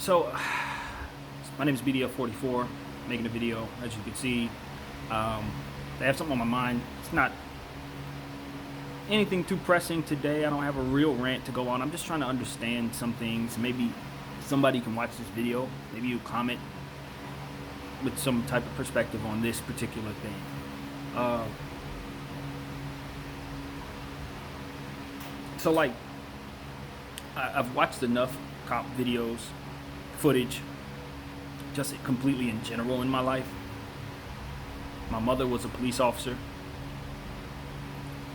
So, my name is BDF44, making a video, as you can see. I have something on my mind. It's not anything too pressing today. I don't have a real rant to go on. I'm just trying to understand some things. Maybe somebody can watch this video. Maybe you comment with some type of perspective on this particular thing. I've watched enough cop videos, footage, just completely in general in my life. My mother was a police officer.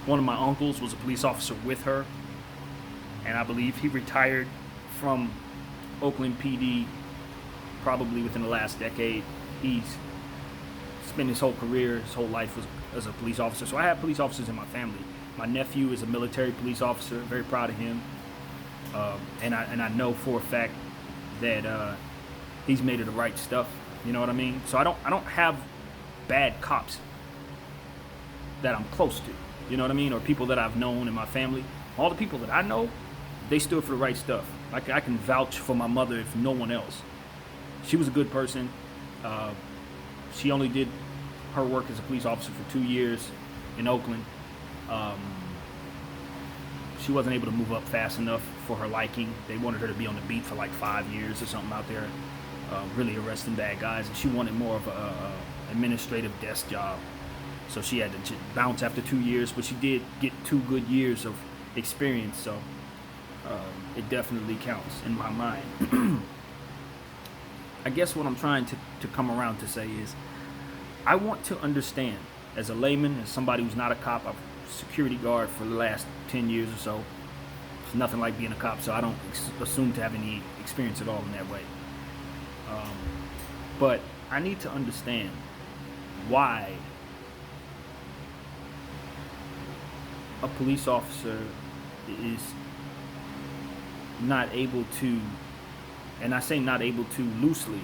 One of my uncles was a police officer with her, and I believe he retired from Oakland PD probably within the last decade. He's spent his whole career, his whole life as a police officer. So I have police officers in my family. My nephew is a military police officer. Very proud of him, and I know for a fact that he's made of the right stuff. You know what I mean? So I don't have bad cops that I'm close to. You know what I mean? Or people that I've known in my family. All the people that I know, they stood for the right stuff. Like, I can vouch for my mother if no one else. She was a good person. She only did her work as a police officer for 2 years in Oakland. She wasn't able to move up fast enough for her liking. They wanted her to be on the beat for like 5 years or something out there, really arresting bad guys. And she wanted more of a administrative desk job. So she had to bounce after 2 years, but she did get 2 good years of experience. So it definitely counts in my mind. I guess what I'm trying to come around to say is, I want to understand, as a layman, as somebody who's not a cop. I'm a security guard for the last 10 years or so. It's nothing like being a cop, so I don't assume to have any experience at all in that way. But I need to understand why a police officer is not able to, and I say not able to loosely,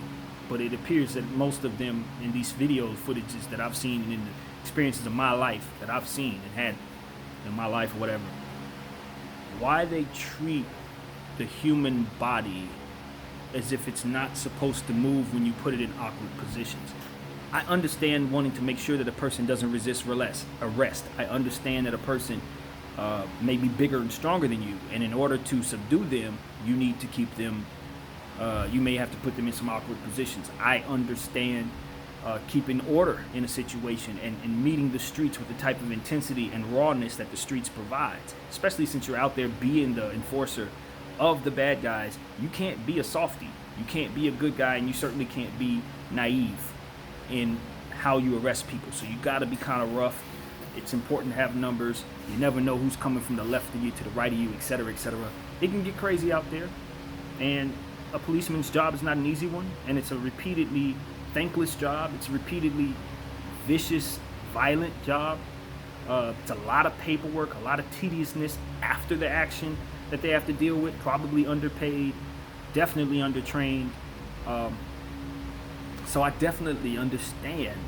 but it appears that most of them in these video footages that I've seen and in the experiences of my life that I've seen and had in my life or whatever, why they treat the human body as if it's not supposed to move when you put it in awkward positions. I understand wanting to make sure that a person doesn't resist arrest. I understand that a person may be bigger and stronger than you, and in order to subdue them, you need to keep them, you may have to put them in some awkward positions. I understand keeping order in a situation and meeting the streets with the type of intensity and rawness that the streets provides, especially since you're out there being the enforcer of the bad guys. You can't be a softie. You can't be a good guy, and you certainly can't be naive in how you arrest people. So you got to be kind of rough. It's important to have numbers. You never know who's coming from the left of you to the right of you, etc., etc. It can get crazy out there, and a policeman's job is not an easy one, and it's a repeatedly thankless job. It's a repeatedly vicious, violent job. It's a lot of paperwork, a lot of tediousness after the action that they have to deal with. Probably underpaid, definitely undertrained. So I definitely understand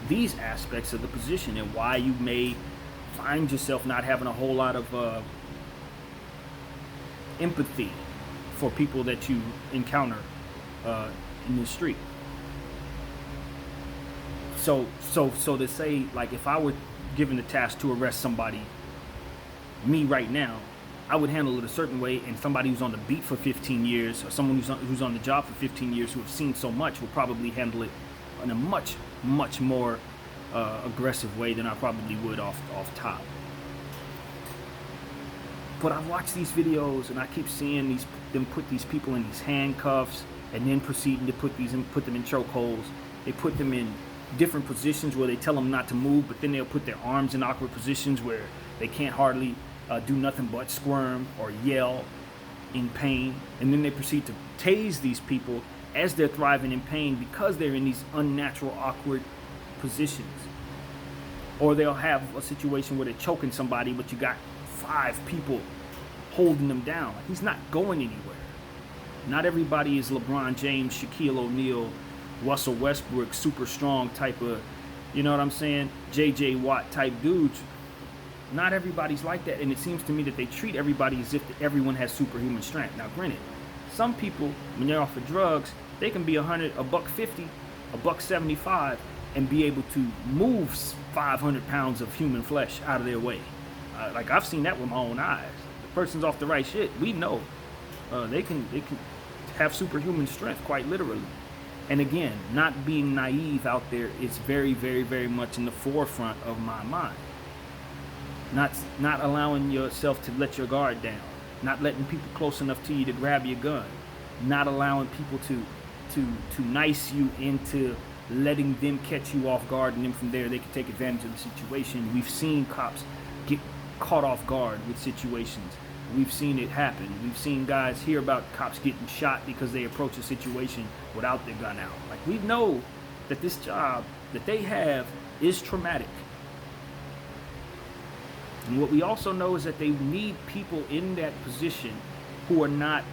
these aspects of the position and why you may find yourself not having a whole lot of empathy for people that you encounter in the street. So to say, like, if I were given the task to arrest somebody, me right now, I would handle it a certain way, and somebody who's on the beat for 15 years, or someone who's on the job for 15 years, who have seen so much, will probably handle it in a much more aggressive way than I probably would off top. But I watch these videos, and I keep seeing them put these people in these handcuffs, and then proceeding to put them in chokeholds. They put them in different positions where they tell them not to move, but then they'll put their arms in awkward positions where they can't hardly do nothing but squirm or yell in pain. And then they proceed to tase these people as they're thriving in pain because they're in these unnatural, awkward positions. Or they'll have a situation where they're choking somebody, but you got 5 people holding them down. He's not going anywhere. Not everybody is LeBron James, Shaquille O'Neal, Russell Westbrook, super strong type of, you know what I'm saying, J.J. Watt type dudes. Not everybody's like that, and it seems to me that they treat everybody as if everyone has superhuman strength. Now, granted, Some people, when they're off of drugs, they can be $150, $175, and be able to move 500 pounds of human flesh out of their way. Like I've seen that with my own eyes. The person's off the right shit. We know they can have superhuman strength, quite literally. And again, not being naive out there is very, very, very much in the forefront of my mind. Not allowing yourself to let your guard down. Not letting people close enough to you to grab your gun. Not allowing people to nice you into letting them catch you off guard, and then from there they can take advantage of the situation. We've seen cops get caught off guard with situations. We've seen it happen. We've seen guys hear about cops getting shot because they approach a situation without their gun out. Like, we know that this job that they have is traumatic. And what we also know is that they need people in that position who are not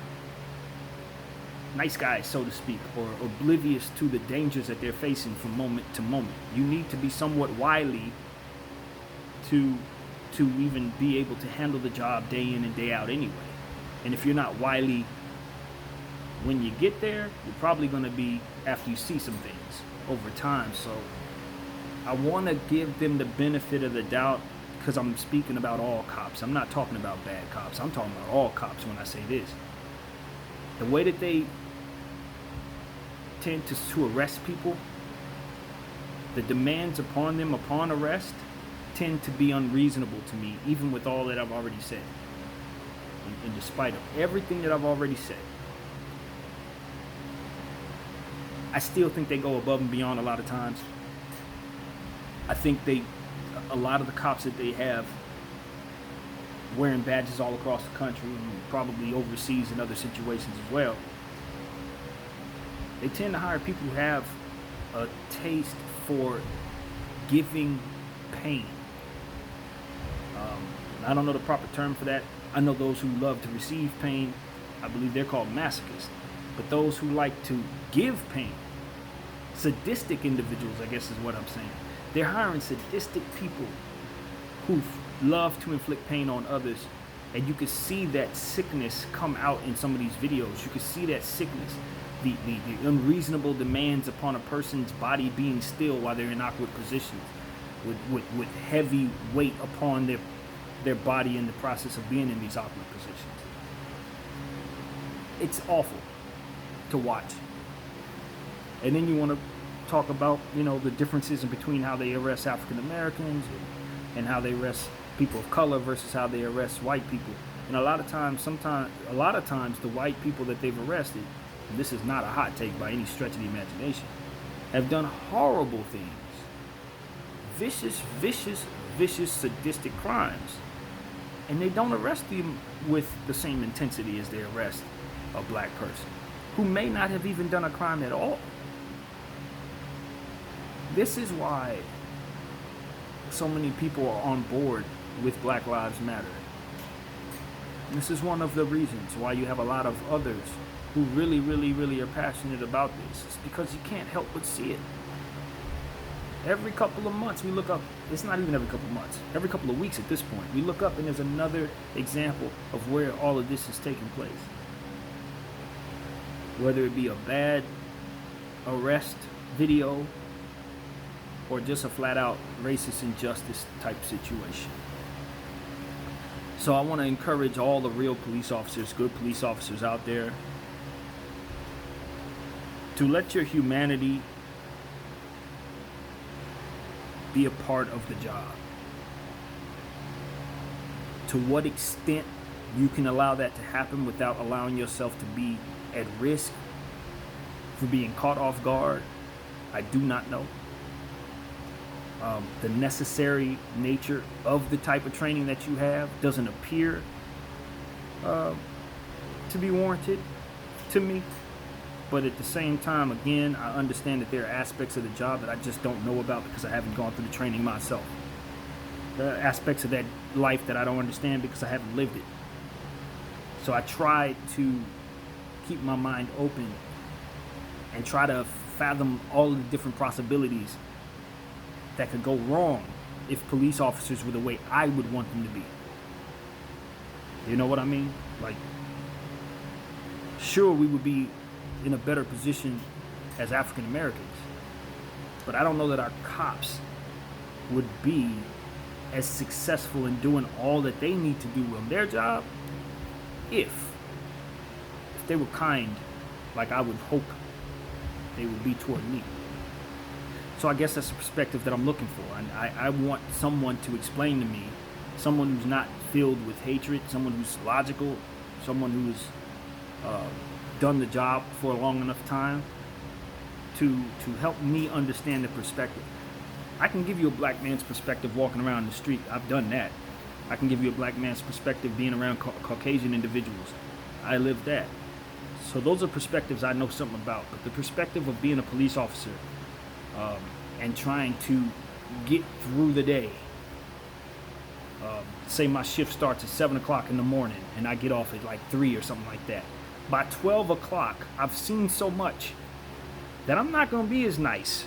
nice guys, so to speak, or oblivious to the dangers that they're facing from moment to moment. You need to be somewhat wily to even be able to handle the job day in and day out anyway. And if you're not wily when you get there, you're probably going to be after you see some things over time. So I want to give them the benefit of the doubt, because I'm speaking about all cops. I'm not talking about bad cops. I'm talking about all cops when I say this. The way that they tend to arrest people, the demands upon them upon arrest tend to be unreasonable to me, even with all that I've already said. And despite of everything that I've already said, I still think they go above and beyond a lot of times. I think a lot of the cops that they have wearing badges all across the country and probably overseas in other situations as well, they tend to hire people who have a taste for giving pain. I don't know the proper term for that. I know those who love to receive pain. I believe they're called masochists. But those who like to give pain, sadistic individuals, I guess is what I'm saying. They're hiring sadistic people who love to inflict pain on others. And you can see that sickness come out in some of these videos. You can see that sickness, the unreasonable demands upon a person's body being still while they're in awkward positions, with heavy weight upon their body in the process of being in these awkward positions. It's awful to watch. And then you want to talk about, the differences in between how they arrest African Americans and how they arrest people of color versus how they arrest white people. And a lot of times the white people that they've arrested, and this is not a hot take by any stretch of the imagination, have done horrible things. Vicious, sadistic crimes. And they don't arrest them with the same intensity as they arrest a black person who may not have even done a crime at all. This is why so many people are on board with Black Lives Matter. And this is one of the reasons why you have a lot of others who really, really, really are passionate about this. It's because you can't help but see it. Every couple of months we look up, it's not even every couple of months, every couple of weeks at this point, we look up and there's another example of where all of this is taking place. Whether it be a bad arrest video or just a flat out racist injustice type situation. So I want to encourage all the real police officers, good police officers out there, to let your humanity be a part of the job. To what extent you can allow that to happen without allowing yourself to be at risk for being caught off guard, I do not know. The necessary nature of the type of training that you have doesn't appear to be warranted to me. But at the same time, again, I understand that there are aspects of the job that I just don't know about because I haven't gone through the training myself. There are aspects of that life that I don't understand because I haven't lived it. So I try to keep my mind open and try to fathom all of the different possibilities that could go wrong if police officers were the way I would want them to be. You know what I mean? Like, sure, we would be in a better position as African Americans, but I don't know that our cops would be as successful in doing all that they need to do on their job if they were kind, like I would hope they would be toward me. So I guess that's the perspective that I'm looking for. And I want someone to explain to me, someone who's not filled with hatred, someone who's logical, someone who's done the job for a long enough time to help me understand the perspective. I can give you a black man's perspective walking around the street. I've done that. I can give you a black man's perspective being around Caucasian individuals. I lived that. So those are perspectives I know something about. But the perspective of being a police officer and trying to get through the day. Say my shift starts at 7 o'clock in the morning and I get off at like 3 or something like that. By 12 o'clock, I've seen so much that I'm not going to be as nice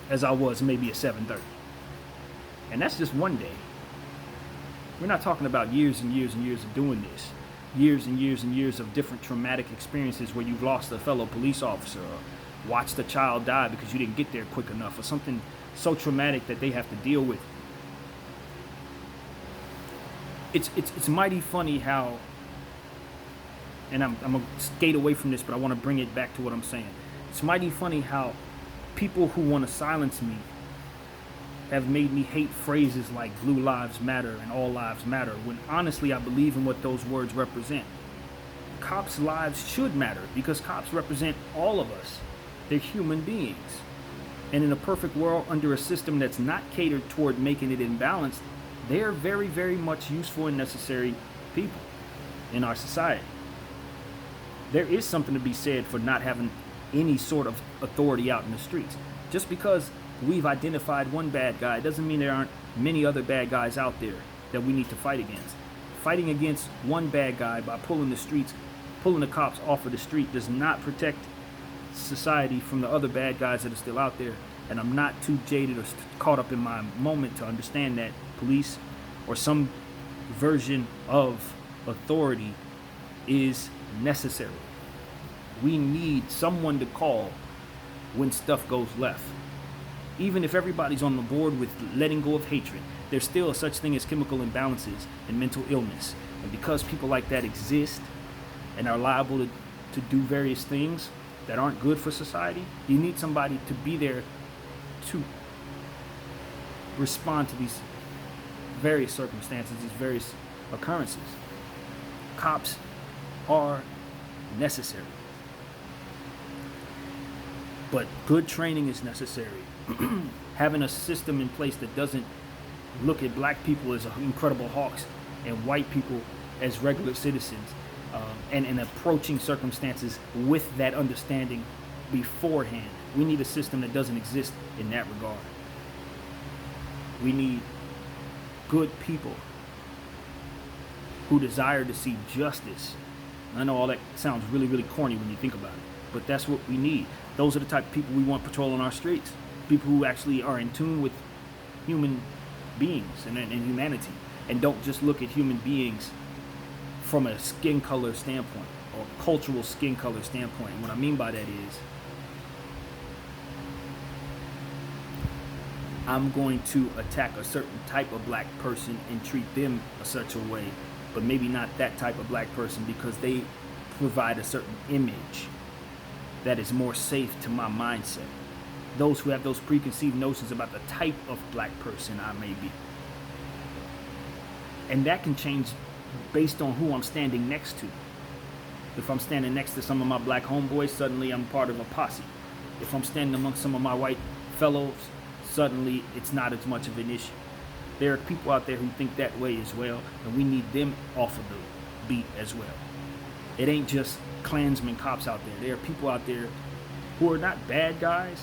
as I was maybe at 7:30. And that's just one day. We're not talking about years and years and years of doing this. Years and years and years of different traumatic experiences where you've lost a fellow police officer or watched a child die because you didn't get there quick enough, or something so traumatic that they have to deal with. It's mighty funny how, and I'm going to skate away from this, but I want to bring it back to what I'm saying. It's mighty funny how people who want to silence me have made me hate phrases like Blue Lives Matter and All Lives Matter, when honestly I believe in what those words represent. Cops' lives should matter because cops represent all of us. They're human beings. And in a perfect world, under a system that's not catered toward making it imbalanced, they are very, very much useful and necessary people in our society. There is something to be said for not having any sort of authority out in the streets. Just because we've identified one bad guy doesn't mean there aren't many other bad guys out there that we need to fight against. Fighting against one bad guy by pulling the cops off of the street does not protect society from the other bad guys that are still out there. And I'm not too jaded or caught up in my moment to understand that police or some version of authority is necessary. We need someone to call when stuff goes left. Even if everybody's on the board with letting go of hatred, there's still such thing as chemical imbalances and mental illness. And because people like that exist and are liable to do various things that aren't good for society, you need somebody to be there to respond to these various circumstances, these various occurrences. Cops are necessary. But good training is necessary. Having a system in place that doesn't look at black people as incredible hawks and white people as regular citizens, and approaching circumstances with that understanding beforehand. We need a system that doesn't exist in that regard. We need good people who desire to see justice. I know all that sounds really, really corny when you think about it, but that's what we need. Those are the type of people we want patrolling our streets. People who actually are in tune with human beings and humanity, and don't just look at human beings from a skin color standpoint or cultural skin color standpoint. And what I mean by that is, I'm going to attack a certain type of black person and treat them a such a way, but maybe not that type of black person because they provide a certain image that is more safe to my mindset. Those who have those preconceived notions about the type of black person I may be. And that can change based on who I'm standing next to. If I'm standing next to some of my black homeboys, suddenly I'm part of a posse. If I'm standing amongst some of my white fellows, suddenly it's not as much of an issue. There are people out there who think that way as well, and we need them off of the beat as well. It ain't just Klansmen cops out there. There are people out there who are not bad guys,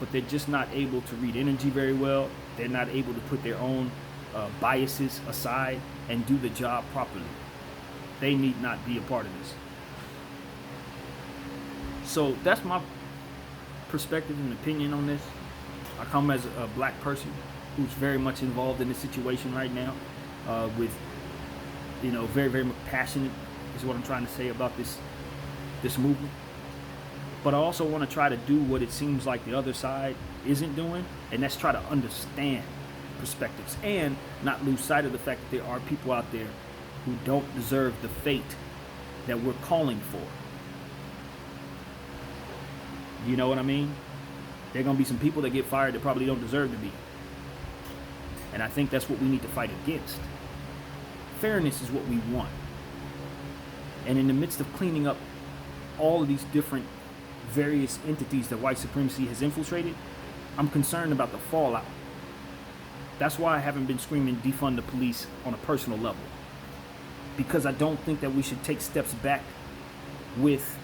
but they're just not able to read energy very well. They're not able to put their own biases aside and do the job properly. They need not be a part of this. So that's my perspective and opinion on this. I come as a black person who's very much involved in this situation right now, with, very, very passionate is what I'm trying to say about this this movement. But I also want to try to do what it seems like the other side isn't doing, and that's try to understand perspectives and not lose sight of the fact that there are people out there who don't deserve the fate that we're calling for. You know what I mean? There are going to be some people that get fired that probably don't deserve to be. And I think that's what we need to fight against. Fairness is what we want. And in the midst of cleaning up all of these different various entities that white supremacy has infiltrated, I'm concerned about the fallout. That's why I haven't been screaming defund the police on a personal level. Because I don't think that we should take steps back with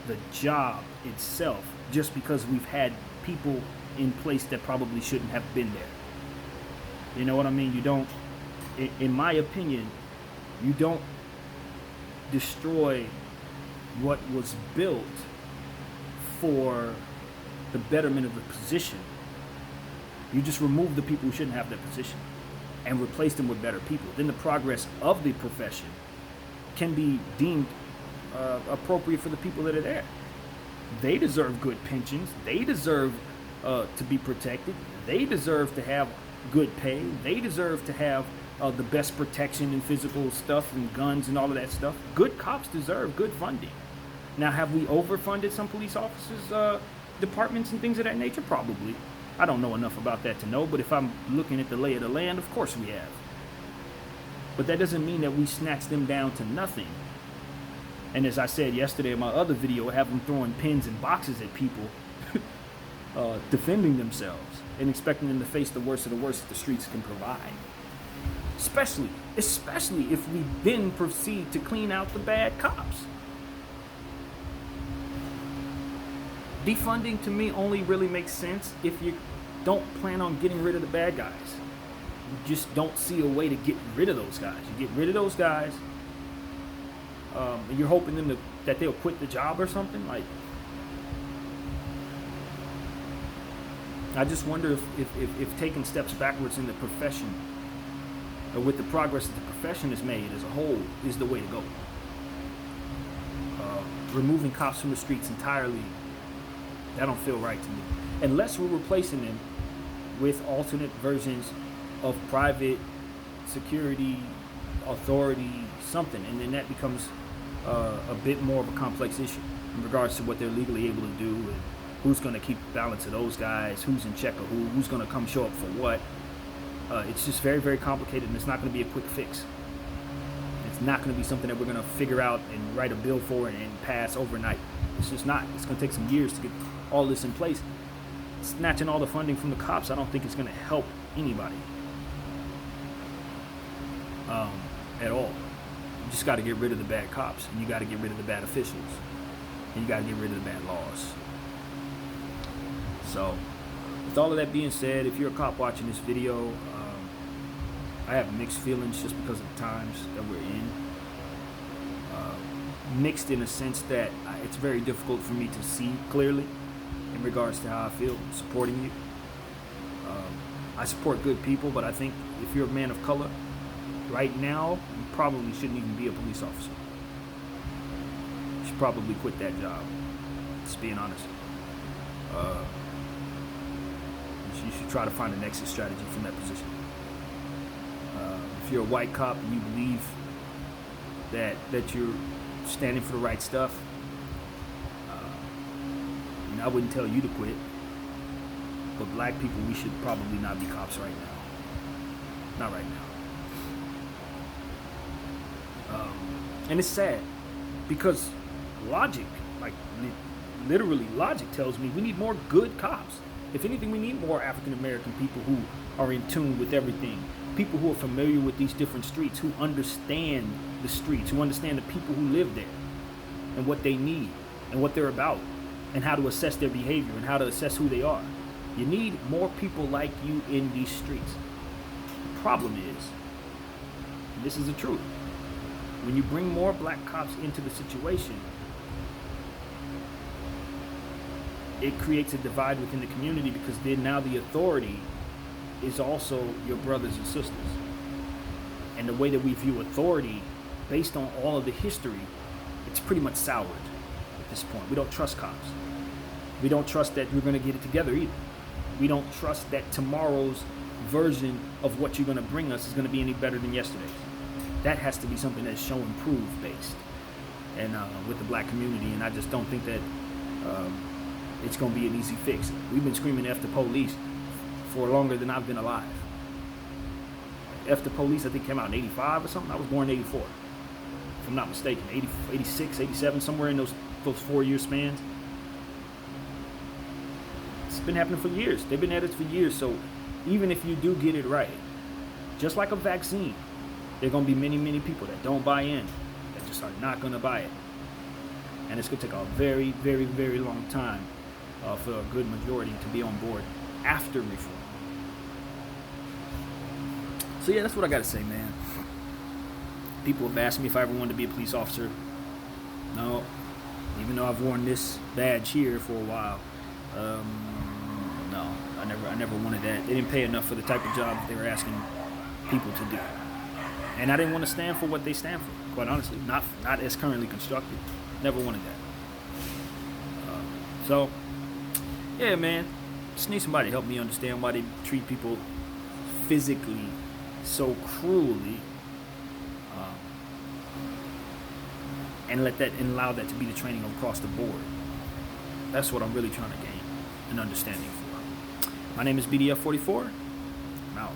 the job itself just because we've had people in place that probably shouldn't have been there. You know what I mean? You don't, in my opinion, you don't destroy what was built for the betterment of the position. You just remove the people who shouldn't have that position and replace them with better people. Then the progress of the profession can be deemed appropriate for the people that are there. They deserve good pensions. They deserve to be protected. They deserve to have good pay. They deserve to have the best protection and physical stuff and guns and all of that stuff. Good cops deserve good funding. Now, have we overfunded some police officers' departments and things of that nature? Probably. I don't know enough about that to know, but if I'm looking at the lay of the land, of course we have. But that doesn't mean that we snatch them down to nothing. And as I said yesterday in my other video, have them throwing pins and boxes at people, defending themselves, and expecting them to face the worst of the worst that the streets can provide. Especially if we then proceed to clean out the bad cops. Defunding to me only really makes sense if you don't plan on getting rid of the bad guys. You just don't see a way to get rid of those guys. You get rid of those guys, and you're hoping them that they'll quit the job or something. Like, I just wonder if taking steps backwards in the profession, or with the progress that the profession has made as a whole, is the way to go. Removing cops from the streets entirely, that don't feel right to me. Unless we're replacing them with alternate versions of private security, authority, something. And then that becomes a bit more of a complex issue in regards to what they're legally able to do and who's going to keep the balance of those guys, who's in check of who's going to come show up for what. It's just very, very complicated, and it's not going to be a quick fix. It's not going to be something that we're going to figure out and write a bill for and pass overnight. It's just not. It's going to take some years to get all this in place. Snatching all the funding from the cops, I don't think it's going to help anybody at all. You just got to get rid of the bad cops, and you got to get rid of the bad officials, and you got to get rid of the bad laws. So, with all of that being said, if you're a cop watching this video, I have mixed feelings just because of the times that we're in. Mixed in a sense that it's very difficult for me to see clearly in regards to how I feel supporting you. I support good people, but I think if you're a man of color, right now, you probably shouldn't even be a police officer. You should probably quit that job, just being honest. You should try to find an exit strategy from that position. If you're a white cop and you believe that you're standing for the right stuff, and I wouldn't tell you to quit, but black people, we should probably not be cops right now. Not right now. And it's sad because logic, like literally logic, tells me we need more good cops. If anything, we need more African American people who are in tune with everything. People who are familiar with these different streets, who understand the streets, who understand the people who live there and what they need and what they're about and how to assess their behavior and how to assess who they are. You need more people like you in these streets. The problem is, and this is the truth, when you bring more black cops into the situation, it creates a divide within the community, because then now the authority is also your brothers and sisters. And the way that we view authority, based on all of the history, it's pretty much soured. at this point. We don't trust cops. We don't trust that we're going to get it together either. We don't trust that tomorrow's version of what you're going to bring us is going to be any better than yesterday's. That has to be something that's show and prove based, and with the black community. And I just don't think that it's going to be an easy fix. We've been screaming F the police for longer than I've been alive. F the police, I think, came out in 85 or something. I was born in 84, if I'm not mistaken. 80, 86, 87, somewhere in those 4-year spans. It's been happening for years. They've been at it for years. So even if you do get it right, just like a vaccine, there are going to be many, many people that don't buy in, that just are not going to buy it. And it's going to take a very, very, very long time for a good majority to be on board after reform. So yeah, that's what I got to say, man. People have asked me if I ever wanted to be a police officer. No, even though I've worn this badge here for a while. No, I never wanted that. They didn't pay enough for the type of job they were asking people to do. And I didn't want to stand for what they stand for, quite honestly. Not as currently constructed. Never wanted that. So, yeah, man. Just need somebody to help me understand why they treat people physically so cruelly, and allow that to be the training across the board. That's what I'm really trying to gain an understanding for. My name is BDF44. I'm out.